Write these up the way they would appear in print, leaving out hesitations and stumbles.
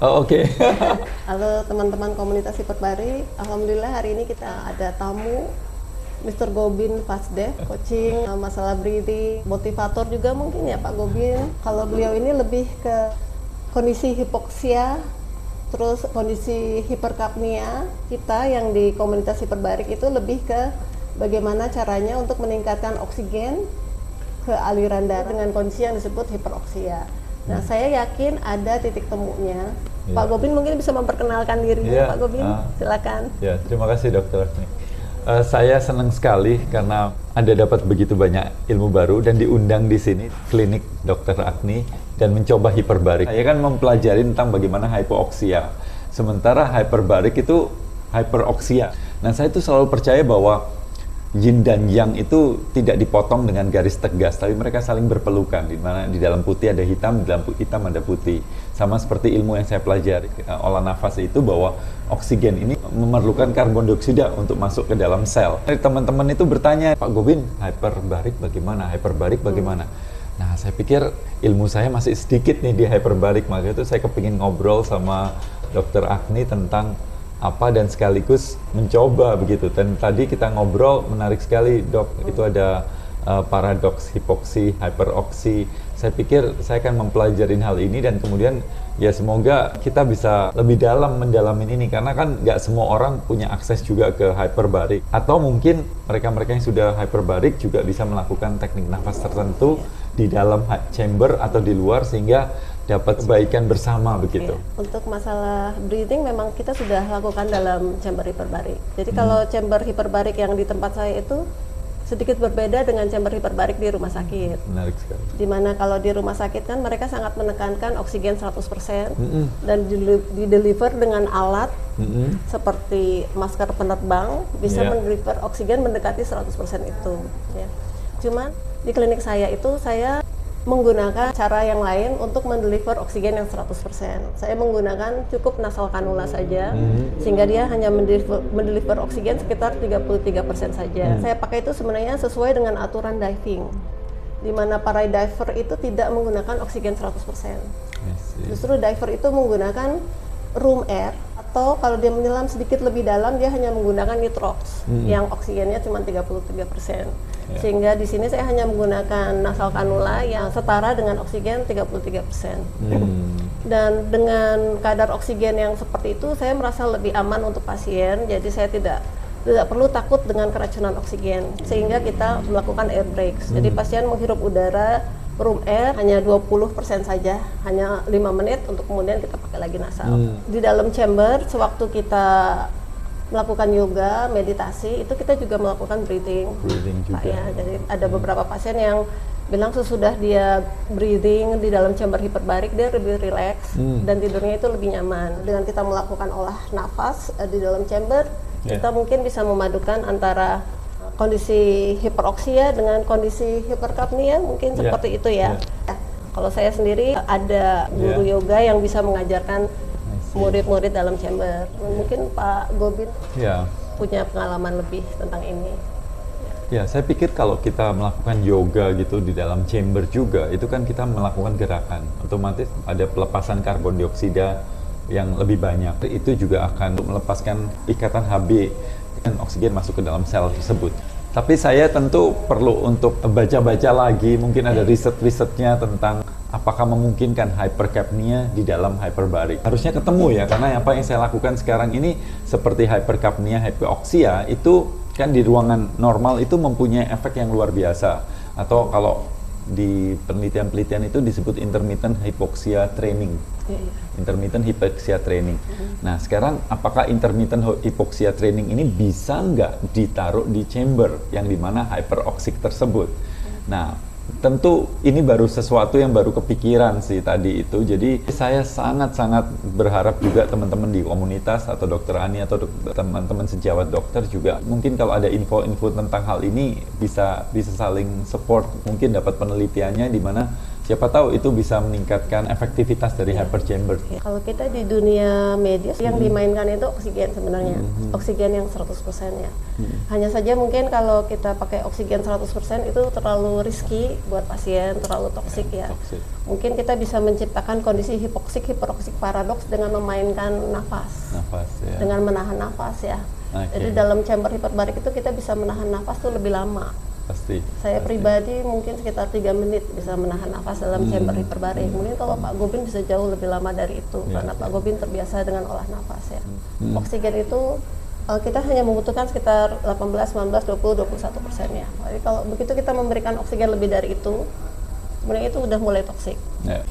Oh, oke. Halo teman-teman komunitas hiperbaric, alhamdulillah hari ini kita ada tamu Mr. Gobin Fasdev, coaching masalah breathing, motivator juga mungkin ya Pak Gobin. Kalau beliau ini lebih ke kondisi hipoksia, terus kondisi hiperkapnia. Kita yang di komunitas hiperbaric itu lebih ke bagaimana caranya untuk meningkatkan oksigen ke aliran darah dengan kondisi yang disebut hiperoksia. Nah, saya yakin ada titik temunya. Ya. Pak Gobin mungkin bisa memperkenalkan dirinya, Ya, Pak Gobin, silakan. Ya, terima kasih Dokter Agni. Saya senang sekali karena Anda dapat begitu banyak ilmu baru dan diundang di sini klinik Dokter Agni dan mencoba hiperbarik. Saya kan mempelajari tentang bagaimana hypooksia. Sementara hyperbaric itu hyperoksia. Nah, saya itu selalu percaya bahwa yin dan yang itu tidak dipotong dengan garis tegas, tapi mereka saling berpelukan. Di mana di dalam putih ada hitam, di dalam hitam ada putih. Sama seperti ilmu yang saya pelajari olah nafas itu, bahwa oksigen ini memerlukan karbon dioksida untuk masuk ke dalam sel. Teman-teman itu bertanya, Pak Gobin, hyperbaric bagaimana? Hyperbaric bagaimana? Nah, saya pikir ilmu saya masih sedikit nih di hyperbaric, makanya itu saya kepingin ngobrol sama Dokter Agni tentang apa dan sekaligus mencoba begitu. Dan tadi kita ngobrol menarik sekali, Dok. Itu ada paradoks hipoksi, hyperoksi. Saya pikir saya akan mempelajarin hal ini dan kemudian ya semoga kita bisa lebih dalam mendalamin ini, karena kan nggak semua orang punya akses juga ke hyperbaric, atau mungkin mereka-mereka yang sudah hyperbaric juga bisa melakukan teknik nafas tertentu di dalam chamber atau di luar sehingga dapat kebaikan bersama begitu. Untuk masalah breathing memang kita sudah lakukan dalam chamber hiperbaric. Jadi kalau chamber hiperbaric yang di tempat saya itu sedikit berbeda dengan chamber hiperbaric di rumah sakit. Menarik sekali. Dimana kalau di rumah sakit kan mereka sangat menekankan oksigen 100% dan di-deliver dengan alat seperti masker penerbang bisa mendeliver oksigen mendekati 100% itu. Ya. Cuman di klinik saya itu saya menggunakan cara yang lain untuk mendeliver oksigen yang 100%. Saya menggunakan cukup nasal kanula saja, sehingga dia hanya mendeliver oksigen sekitar 33% saja. Saya pakai itu sebenarnya sesuai dengan aturan diving, di mana para diver itu tidak menggunakan oksigen 100%. Justru diver itu menggunakan room air, atau kalau dia menyelam sedikit lebih dalam, dia hanya menggunakan nitrox yang oksigennya cuma 33%. Sehingga di sini saya hanya menggunakan nasal kanula yang setara dengan oksigen 33%. Dan dengan kadar oksigen yang seperti itu, saya merasa lebih aman untuk pasien. Jadi saya tidak perlu takut dengan keracunan oksigen, sehingga kita melakukan air breaks. Jadi pasien menghirup udara room air hanya 20% saja, hanya 5 menit untuk kemudian kita pakai lagi nasal. Di dalam chamber, sewaktu kita melakukan yoga, meditasi, itu kita juga melakukan breathing juga. Pak, ya. Jadi ada beberapa pasien yang bilang sesudah dia breathing di dalam chamber hiperbaric, dia lebih rileks dan tidurnya itu lebih nyaman. Dengan kita melakukan olah nafas di dalam chamber, kita mungkin bisa memadukan antara kondisi hiperoksia dengan kondisi hiperkapnia, mungkin seperti itu ya. Kalau saya sendiri ada guru yoga yang bisa mengajarkan murid-murid dalam chamber. Mungkin Pak Gobin punya pengalaman lebih tentang ini. Ya, saya pikir kalau kita melakukan yoga gitu di dalam chamber juga, itu kan kita melakukan gerakan. Otomatis ada pelepasan karbon dioksida yang lebih banyak. Itu juga akan melepaskan ikatan Hb dan oksigen masuk ke dalam sel tersebut. Tapi saya tentu perlu untuk baca-baca lagi, mungkin ada riset-risetnya tentang apakah memungkinkan hypercapnia di dalam hyperbaric. Harusnya ketemu ya, karena apa yang saya lakukan sekarang ini seperti hypercapnia, hypooksia itu kan di ruangan normal itu mempunyai efek yang luar biasa. Atau kalau di penelitian-penelitian itu disebut intermittent hypoxia training. Intermittent hypoxia training. Nah, sekarang apakah intermittent hypoxia training ini bisa nggak ditaruh di chamber yang dimana hyperoxic tersebut? Nah, tentu ini baru sesuatu yang baru kepikiran sih tadi itu. Jadi saya sangat-sangat berharap juga teman-teman di komunitas atau Dokter Ani atau teman-teman sejawat dokter juga mungkin kalau ada info-info tentang hal ini bisa saling support, mungkin dapat penelitiannya di mana Siapa tahu itu bisa meningkatkan efektivitas dari hyperchamber. Ya, kalau kita di dunia medis yang dimainkan itu oksigen sebenarnya, oksigen yang 100% ya. Hanya saja mungkin kalau kita pakai oksigen 100% itu terlalu risky buat pasien, terlalu toksik ya. Mungkin kita bisa menciptakan kondisi hipoksik, hiperoksik paradoks dengan memainkan nafas, Ya. dengan menahan nafas ya. Jadi dalam chamber hiperbarik itu kita bisa menahan nafas tuh lebih lama. Pasti. Saya pribadi mungkin sekitar 3 menit bisa menahan nafas dalam chamber hiperbarik. Mungkin kalau Pak Gobin bisa jauh lebih lama dari itu, karena Pak Gobin terbiasa dengan olah nafas ya. Oksigen itu kita hanya membutuhkan sekitar 18, 19, 20, 21% ya. Jadi kalau begitu kita memberikan oksigen lebih dari itu, kemudian itu udah mulai toksik.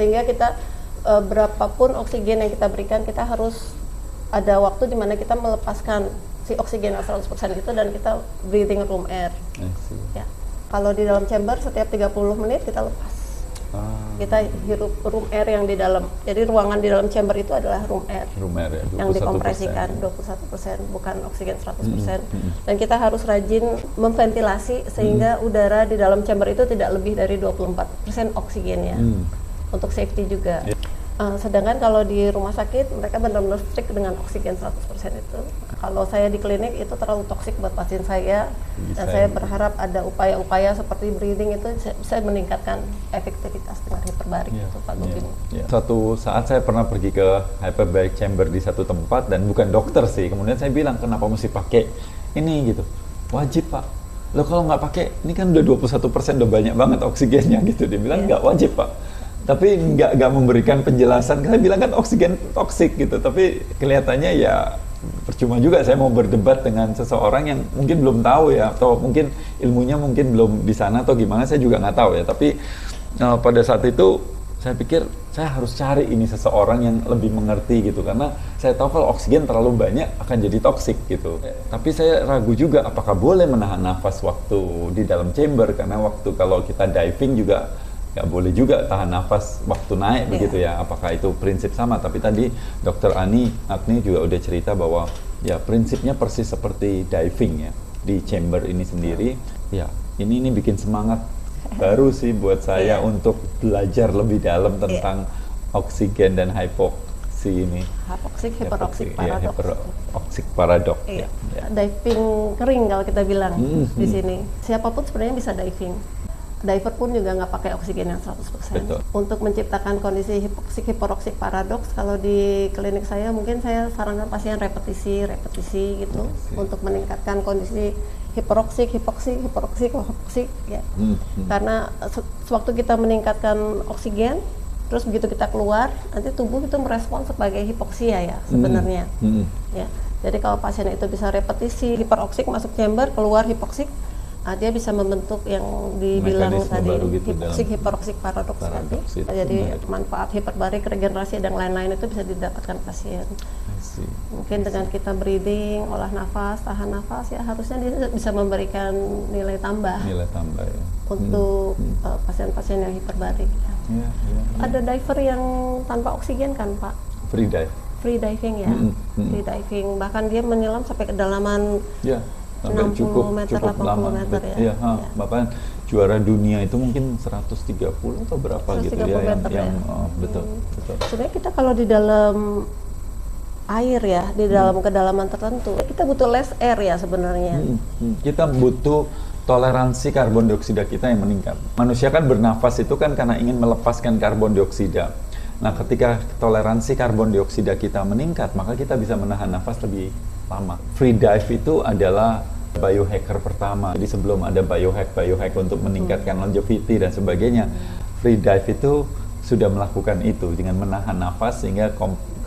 Sehingga kita berapapun oksigen yang kita berikan, kita harus ada waktu di mana kita melepaskan si oksigen 100% itu dan kita breathing room air. Ya. Kalau di dalam chamber setiap 30 menit kita lepas. Kita hirup room air yang di dalam. Jadi ruangan di dalam chamber itu adalah room air. Room air ya, yang dikompresikan 21%, bukan oksigen 100%. Dan kita harus rajin memventilasi sehingga udara di dalam chamber itu tidak lebih dari 24% oksigennya. Untuk safety juga. Sedangkan kalau di rumah sakit mereka benar-benar strict dengan oksigen 100% itu. Kalau saya di klinik itu terlalu toksik buat pasien saya, dan saya berharap ada upaya-upaya seperti breathing itu bisa meningkatkan efektivitas dengan hiperbarik itu Pak Gobin. Suatu saat saya pernah pergi ke hyperbaric chamber di satu tempat dan bukan dokter sih, kemudian saya bilang kenapa mesti pakai ini gitu. Wajib Pak. Lo kalau nggak pakai, ini kan udah 21% udah banyak banget oksigennya gitu. Dia bilang nggak wajib Pak. Tapi nggak memberikan penjelasan, karena bilang kan oksigen toksik gitu, tapi kelihatannya ya percuma juga saya mau berdebat dengan seseorang yang mungkin belum tahu ya, atau mungkin ilmunya mungkin belum di sana atau gimana, saya juga nggak tahu ya. Tapi pada saat itu saya pikir saya harus cari ini seseorang yang lebih mengerti gitu, karena saya tahu kalau oksigen terlalu banyak akan jadi toksik gitu. Tapi saya ragu juga apakah boleh menahan nafas waktu di dalam chamber, karena waktu kalau kita diving juga nggak boleh juga tahan nafas waktu naik begitu ya. Apakah itu prinsip sama? Tapi tadi Dr. Agni juga udah cerita bahwa ya prinsipnya persis seperti diving ya di chamber ini sendiri. Ya ini bikin semangat baru sih buat saya untuk belajar lebih dalam tentang oksigen dan hipoksi ini. Hipoksik, hiperoksik paradoks. Hiperoksik paradoks. Diving kering kalau kita bilang di sini. Siapapun sebenarnya bisa diving. Diver pun juga nggak pakai oksigen yang 100%. Betul. Untuk menciptakan kondisi hipoksik, hiperoksik paradoks, kalau di klinik saya mungkin saya sarankan pasien repetisi gitu untuk meningkatkan kondisi hiperoksik, hipoksik, hipoksik ya. Karena sewaktu kita meningkatkan oksigen, terus begitu kita keluar, nanti tubuh itu merespon sebagai hipoksia ya sebenarnya. Ya. Jadi kalau pasien itu bisa repetisi hiperoksik masuk chamber, keluar hipoksik, dia bisa membentuk yang dibilang tadi hipoksik, hiperoksik paradoks tadi. Jadi manfaat hiperbarik, regenerasi dan lain-lain itu bisa didapatkan pasien. Mungkin dengan kita breathing, olah nafas, tahan nafas ya harusnya dia bisa memberikan nilai tambah. Nilai tambah ya. Untuk pasien-pasien yang hiperbarik. Ada diver yang tanpa oksigen kan Pak? Free dive. Free diving ya. Free diving bahkan dia menyelam sampai kedalaman 60 meter, 80 meter ya. Bahkan juara dunia itu mungkin 130 atau berapa 130 gitu ya meter yang ya. Betul. Sebenarnya kita kalau di dalam air ya, di dalam kedalaman tertentu, kita butuh less air ya sebenarnya. Kita butuh toleransi karbon dioksida kita yang meningkat. Manusia kan bernafas itu kan karena ingin melepaskan karbon dioksida. Nah, ketika toleransi karbon dioksida kita meningkat, maka kita bisa menahan nafas lebih lama. Free dive itu adalah biohacker pertama. Jadi sebelum ada biohack untuk meningkatkan longevity dan sebagainya, free dive itu sudah melakukan itu dengan menahan nafas sehingga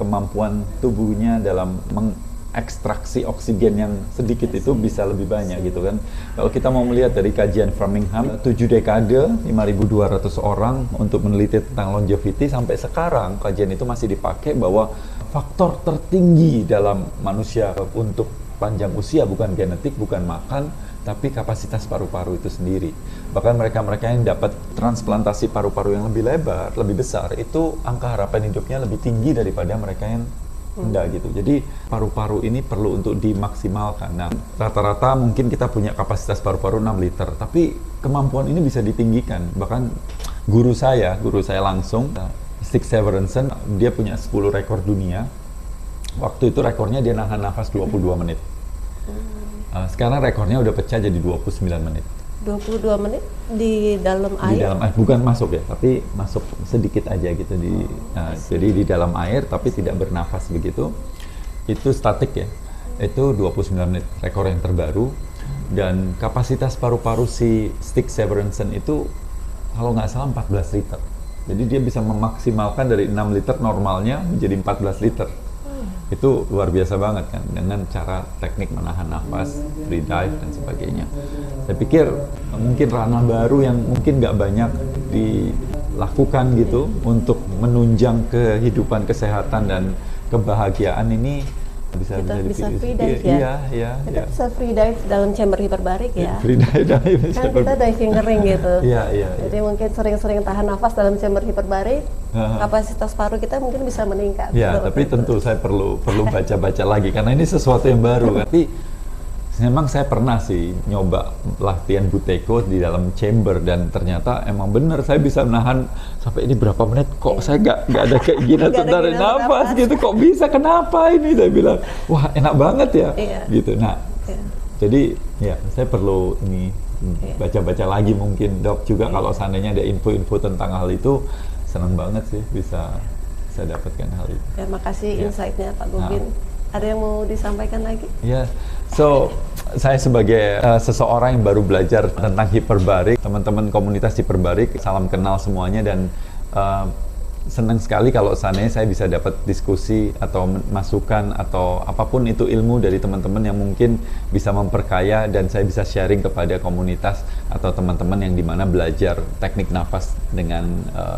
kemampuan tubuhnya dalam mengekstraksi oksigen yang sedikit itu bisa lebih banyak gitu kan. Kalau kita mau melihat dari kajian Framingham, 7 dekade, 5.200 orang untuk meneliti tentang longevity, sampai sekarang kajian itu masih dipakai bahwa faktor tertinggi dalam manusia untuk panjang usia bukan genetik, bukan makan, tapi kapasitas paru-paru itu sendiri. Bahkan mereka-mereka yang dapat transplantasi paru-paru yang lebih lebar, lebih besar, itu angka harapan hidupnya lebih tinggi daripada mereka yang rendah gitu. Jadi paru-paru ini perlu untuk dimaksimalkan. Nah, rata-rata mungkin kita punya kapasitas paru-paru 6 liter, tapi kemampuan ini bisa ditinggikan. Bahkan guru saya langsung, Stig Severinsen, dia punya 10 rekor dunia. Waktu itu rekornya dia nahan nafas 22 menit. Sekarang rekornya udah pecah jadi 29 menit. 22 menit di dalam air? Di dalam air, bukan masuk ya, tapi masuk sedikit aja gitu. Jadi di dalam air tapi tidak bernafas begitu. Itu statik ya, itu 29 menit, rekor yang terbaru. Dan kapasitas paru-paru si Stig Severinsen itu kalau nggak salah 14 liter. Jadi dia bisa memaksimalkan dari 6 liter normalnya menjadi 14 liter. Itu luar biasa banget kan, dengan cara teknik menahan nafas, free dive dan sebagainya. Saya pikir mungkin ranah baru yang mungkin nggak banyak dilakukan gitu untuk menunjang kehidupan, kesehatan dan kebahagiaan ini bisa free dive ya? Iya. Kita bisa free dive dalam chamber hiperbarik ya? Free dive. Kan kita diving kering gitu. Iya. Jadi mungkin sering-sering tahan nafas dalam chamber hiperbarik, kapasitas paru kita mungkin bisa meningkat. Ya, tapi tentu saya perlu baca-baca lagi karena ini sesuatu yang baru. Tapi memang saya pernah sih nyoba latihan buteyko di dalam chamber dan ternyata emang bener saya bisa menahan sampai ini berapa menit kok saya nggak ada keinginan untuk tarik nafas gitu, kok bisa, kenapa ini, saya bilang wah enak banget ya gitu. Nah jadi ya saya perlu ini baca-baca lagi mungkin Dok juga kalau seandainya ada info-info tentang hal itu, senang banget sih bisa dapatkan hal itu. Ya, makasih insight-nya Pak Gubin. Ada yang mau disampaikan lagi? Ya, so saya sebagai seseorang yang baru belajar tentang hiperbarik, teman-teman komunitas hiperbarik, salam kenal semuanya dan senang sekali kalau seandainya saya bisa dapat diskusi atau masukan atau apapun itu ilmu dari teman-teman yang mungkin bisa memperkaya dan saya bisa sharing kepada komunitas atau teman-teman yang dimana belajar teknik nafas dengan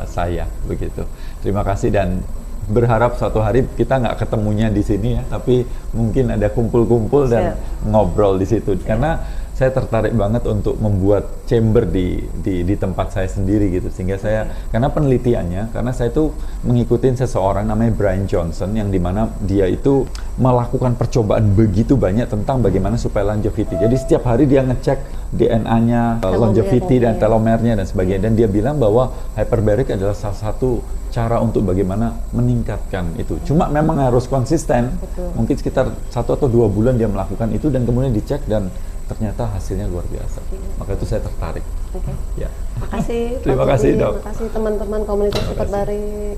saya begitu. Terima kasih dan berharap suatu hari kita nggak ketemunya di sini ya, tapi mungkin ada kumpul-kumpul dan ngobrol di situ. Karena saya tertarik banget untuk membuat chamber di tempat saya sendiri gitu, sehingga saya karena penelitiannya, karena saya tuh mengikuti seseorang namanya Brian Johnson yang dimana dia itu melakukan percobaan begitu banyak tentang bagaimana supaya longevity. Jadi setiap hari dia ngecek DNA-nya, longevity dan telomernya dan sebagainya, dan dia bilang bahwa hyperbaric adalah salah satu cara untuk bagaimana meningkatkan itu. Cuma memang harus konsisten. Betul. Mungkin sekitar 1 atau 2 bulan dia melakukan itu dan kemudian dicek dan ternyata hasilnya luar biasa. Maka itu saya tertarik. Okay. Ya. Makasih. Terima kasih Dok. Terima kasih teman-teman komunitas hiperbarik.